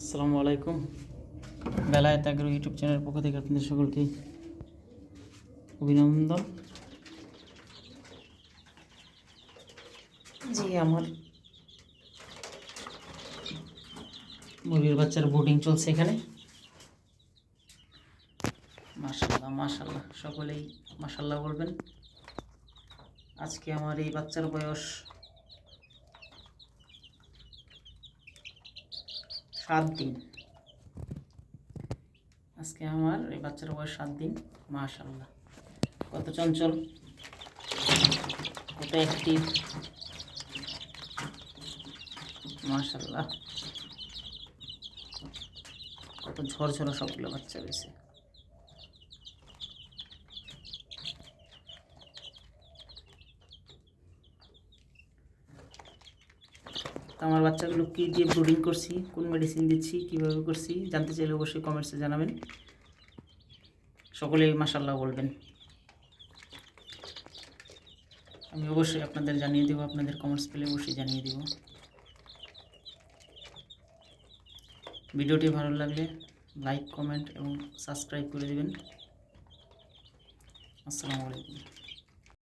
আসসালামু আলাইকুম। Belayet agro YouTube চ্যানেলের পক্ষ থেকে আপনাদের সকলকে অভিনন্দন। জি, আমার মুরগির বাচ্চার বোর্ডিং চলছে এখানে। মাশাল্লাহ মাশাল্লাহ, সকলেই মাশাল্লাহ বলবেন। আজকে আমার এই বাচ্চার বয়স 7 দিন। আজকে আমার এই বাচ্চার বয়স 7 দিন। মাশাল্লাহ, কত চঞ্চল, কত অ্যাক্টিভ, মাশাল্লাহ, কত ঝরঝরা সবগুলো বাচ্চা রয়েছে। আমার বাচ্চাগুলো কী দিয়ে ব্রুডিং করছি, কোন মেডিসিন দিচ্ছি, কীভাবে করছি জানতে চাইলে অবশ্যই কমেন্টসে জানাবেন। সকলেই মাশাল্লাহ বলবেন। আমি অবশ্যই আপনাদের জানিয়ে দেবো, আপনাদের কমেন্টস পেলে অবশ্যই জানিয়ে দেব। ভিডিওটি ভালো লাগলে লাইক, কমেন্ট এবং সাবস্ক্রাইব করে দেবেন। আসসালামু আলাইকুম।